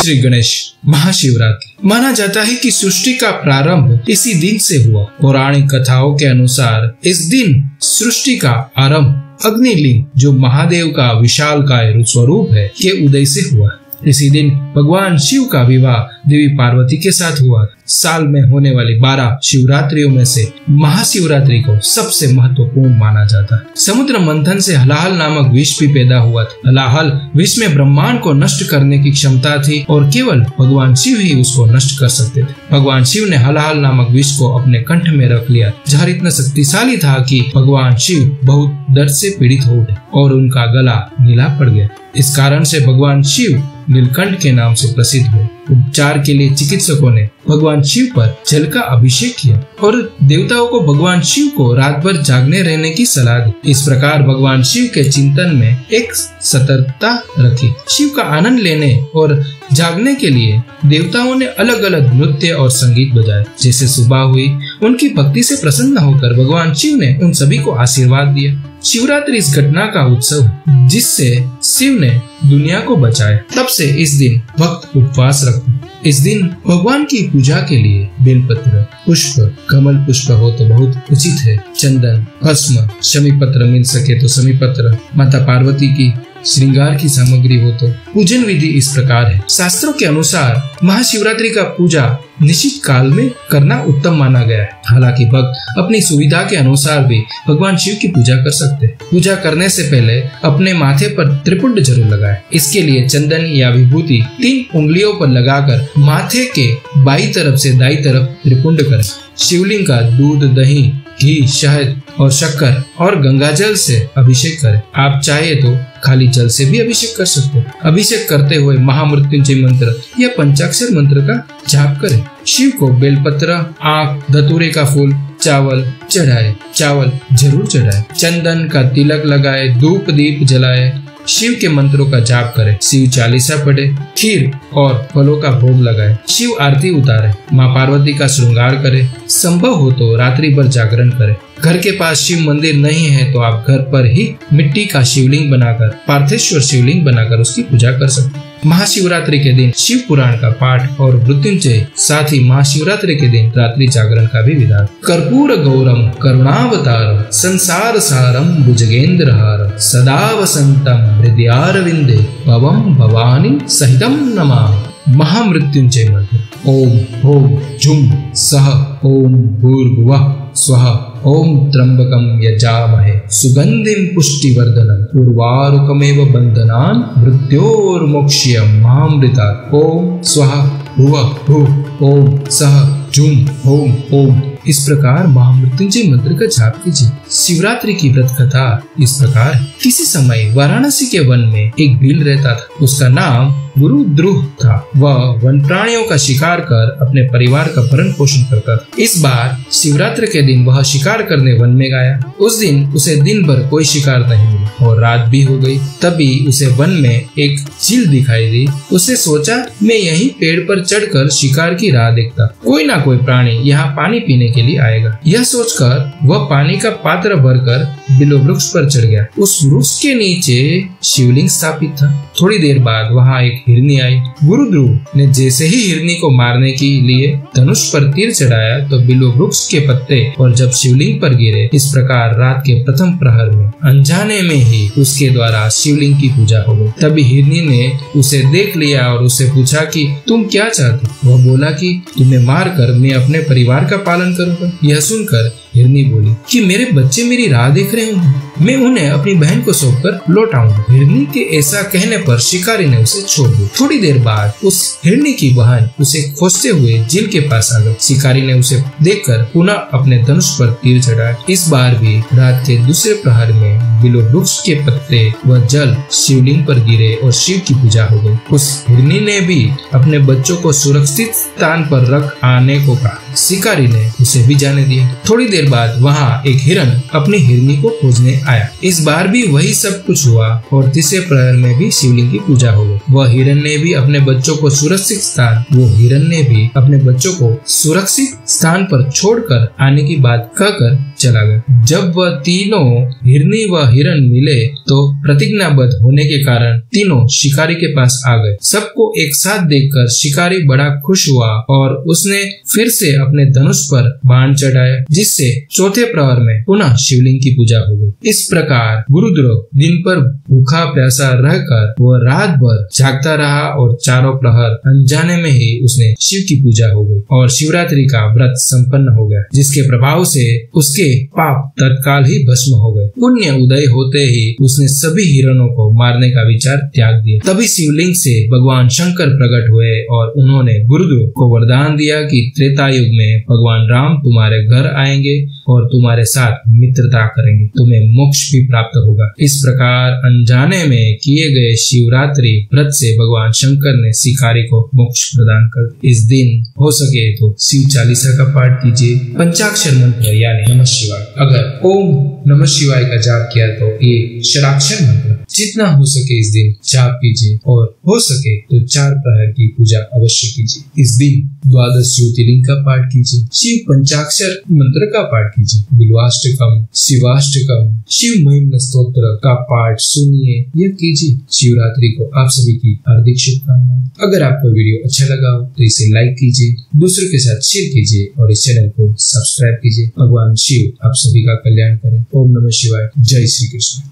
श्री गणेश महाशिवरात्रि। माना जाता है कि सृष्टि का प्रारंभ इसी दिन से हुआ। पौराणिक कथाओं के अनुसार इस दिन सृष्टि का आरंभ अग्निलिंग, जो महादेव का विशालकाय स्वरूप है, के उदय से हुआ। इसी दिन भगवान शिव का विवाह देवी पार्वती के साथ हुआ। साल में होने वाली 12 शिवरात्रियों में से महाशिवरात्रि को सबसे महत्वपूर्ण माना जाता है। समुद्र मंथन से हलाहल नामक विष भी पैदा हुआ था। हलाहल विष में ब्रह्मांड को नष्ट करने की क्षमता थी और केवल भगवान शिव ही उसको नष्ट कर सकते थे। भगवान शिव ने हलाहल नामक विष को अपने कंठ में रख लिया। जहर इतना शक्तिशाली था कि भगवान शिव बहुत दर्द से पीड़ित हो उठे और उनका गला नीला पड़ गया। इस कारण से भगवान शिव नीलकंठ के नाम से प्रसिद्ध हुए। उपचार के लिए चिकित्सकों ने भगवान शिव पर जल का अभिषेक किया और देवताओं को भगवान शिव को रात भर जागने रहने की सलाह दी। इस प्रकार भगवान शिव के चिंतन में एक सतर्कता रखी। शिव का आनंद लेने और जागने के लिए देवताओं ने अलग अलग नृत्य और संगीत बजाए। जैसे सुबह हुई, उनकी भक्ति से प्रसन्न होकर भगवान शिव ने उन सभी को आशीर्वाद दिया। शिवरात्रि इस घटना का उत्सव जिससे शिव ने दुनिया को बचाया। तब से इस दिन भक्त उपवास रखते। इस दिन भगवान की पूजा के लिए बेलपत्र, पुष्प, कमल पुष्प हो तो बहुत उचित है। चंदन, भस्म, शमी पत्र मिल सके तो शमी पत्र, माता पार्वती की श्रृंगार की सामग्री हो तो। पूजन विधि इस प्रकार है। शास्त्रों के अनुसार महाशिवरात्रि का पूजा निश्चित काल में करना उत्तम माना गया है। हालांकि भक्त अपनी सुविधा के अनुसार भी भगवान शिव की पूजा कर सकते हैं। पूजा करने से पहले अपने माथे पर त्रिपुंड जरूर लगाएं। इसके लिए चंदन या विभूति 3 उंगलियों पर लगाकर माथे के बाईं तरफ से दाईं तरफ त्रिपुंड करें। शिवलिंग का दूध, दही, घी, शहद और शक्कर और गंगाजल से अभिषेक करें। आप चाहे तो खाली जल से भी अभिषेक कर सकते हैं। अभिषेक करते हुए महामृत्युंजय मंत्र या पंचाक्षर मंत्र का जाप करें। शिव को बेलपत्र, आंख, धतूरे का फूल, चावल चढ़ाए। चावल जरूर चढ़ाए। चंदन का तिलक लगाए। धूप दीप जलाए। शिव के मंत्रों का जाप करें। शिव चालीसा पढ़े। खीर और फलों का भोग लगाए। शिव आरती उतारे। माँ पार्वती का श्रृंगार करे। संभव हो तो रात्रि भर जागरण करें। घर के पास शिव मंदिर नहीं है तो आप घर पर ही मिट्टी का शिवलिंग बनाकर, पार्थेश्वर शिवलिंग बनाकर उसकी पूजा कर सकते हैं। महाशिवरात्रि के दिन शिव पुराण का पाठ और मृत्युंजय, साथ ही महाशिवरात्रि के दिन रात्रि जागरण का भी विधान। कर्पूर गौरम करुणावतारम संसार सारम भुजगेंद्रहारम सदा वसंतम हृदयारविंदे भवम भवानी सहितम नमामि। महामृत्युंजय मंत्र। ओम भोम झुम सह ओम भूर्भुवः स्वः ओम त्र्यंबकं यजामहे सुगंधिं पुष्टिवर्धनम् उर्वारुकमेव बन्धनान् मृत्योर्मोक्ष्यमामृतात्। ओम स्वः भुवः भुः ओम सह झुम ओम ओम। इस प्रकार महामृत्युंजय मंत्र का जाप कीजिए। शिवरात्रि की व्रत कथा इस प्रकार है। किसी समय वाराणसी के वन में एक भील रहता था। उसका नाम गुरु द्रुह था। वह वन प्राणियों का शिकार कर अपने परिवार का भरण पोषण करता था। इस बार शिवरात्रि के दिन वह शिकार करने वन में गया। उस दिन उसे दिन भर कोई शिकार नहीं मिला और रात भी हो गई। तभी उसे वन में एक झील दिखाई दी। उसे सोचा, मैं यहीं पेड़ पर चढ़कर शिकार की राह देखता, कोई ना कोई प्राणी यहाँ पानी पीने के लिए आएगा। यह सोचकर वह पानी का पात्र भरकर बिलो वृक्ष पर चढ़ गया। उस वृक्ष के नीचे शिवलिंग स्थापित था। थोड़ी देर बाद वहाँ एक हिरनी आई। गुरु ध्रुव ने जैसे ही हिरनी को मारने के लिए धनुष पर तीर चढ़ाया तो बिलो वृक्ष के पत्ते और जब शिवलिंग पर गिरे। इस प्रकार रात के प्रथम प्रहर में अनजाने में ही उसके द्वारा शिवलिंग की पूजा हो गई। तभी हिरनी ने उसे देख लिया और उससे पूछा कि तुम क्या चाहते। वह बोला कि तुम्हें मार कर मैं अपने परिवार का पालन करूंगा। यह सुनकर हिरनी बोली कि मेरे बच्चे मेरी राह देख रहे होंगे, मैं उन्हें अपनी बहन को सौंपकर लौट आऊंगा। हिरनी के ऐसा कहने पर शिकारी ने उसे छोड़ दिया। थोड़ी देर बाद उस हिरनी की बहन उसे खोजते हुए झील के पास आ गई। शिकारी ने उसे देखकर पुनः अपने धनुष पर तीर चढ़ाया। इस बार भी रात के दूसरे प्रहर में बिलो वृक्ष के पत्ते व जल शिवलिंग पर गिरे और शिव की पूजा हो गई। उस हिरनी ने भी अपने बच्चों को सुरक्षित स्थान पर रख आने को कहा। शिकारी ने उसे भी जाने दिया। थोड़ी देर बाद वहाँ एक हिरन अपनी हिरनी को खोजने आया। इस बार भी वही सब कुछ हुआ और तीसरे प्रहर में भी शिवलिंग की पूजा हो गई। वह हिरन ने भी अपने बच्चों को सुरक्षित स्थान पर छोड़कर आने की बात कहकर चला गया। जब वह तीनों हिरनी व हिरण मिले तो प्रतिज्ञाबद्ध होने के कारण तीनों शिकारी के पास आ गए। सबको एक साथ देखकर शिकारी बड़ा खुश हुआ और उसने फिर से अपने धनुष पर बाण चढ़ाया, जिससे चौथे प्रहर में पुनः शिवलिंग की पूजा हो गई। इस प्रकार गुरुद्रोह दिन पर भूखा प्यासा रहकर वह रात भर जागता रहा और चारों प्रहर अनजाने में ही उसने शिव की पूजा हो गई और शिवरात्रि का व्रत संपन्न हो गया, जिसके प्रभाव से उसके पाप तत्काल ही भस्म हो गए। पुण्य उदय होते ही उसने सभी हिरणों को मारने का विचार त्याग दिया। तभी शिवलिंग से भगवान शंकर प्रकट हुए और उन्होंने गुरुद्रोह को वरदान दिया कि त्रेता युग में भगवान राम तुम्हारे घर आएंगे और तुम्हारे साथ मित्रता करेंगे, तुम्हें मोक्ष भी प्राप्त होगा। इस प्रकार अनजाने में किए गए शिवरात्रि व्रत से भगवान शंकर ने शिकारी को मोक्ष प्रदान कर दिया। इस दिन हो सके तो शिव चालीसा का पाठ कीजिए, पंचाक्षर मंत्र यानी नमः शिवाय। अगर ओम नमः शिवाय का जाप किया तो ये षडाक्षर मंत्र जितना हो सके इस दिन जाप कीजिए और हो सके तो 4 प्रहर की पूजा अवश्य कीजिए। इस दिन 12 ज्योतिर्लिंग का पाठ कीजिए, शिव पंचाक्षर मंत्र का पाठ कीजिए, बिल्वाष्टकम, शिवाष्टकम, शिव महिम्न स्तोत्र का पाठ सुनिए या कीजिए। शिवरात्रि को आप सभी की हार्दिक शुभकामनाएं। अगर आपको वीडियो अच्छा लगा हो तो इसे लाइक कीजिए, दूसरों के साथ शेयर कीजिए और इस चैनल को सब्सक्राइब कीजिए। भगवान शिव आप सभी का कल्याण करें। ओम नमः शिवाय। जय श्री कृष्ण।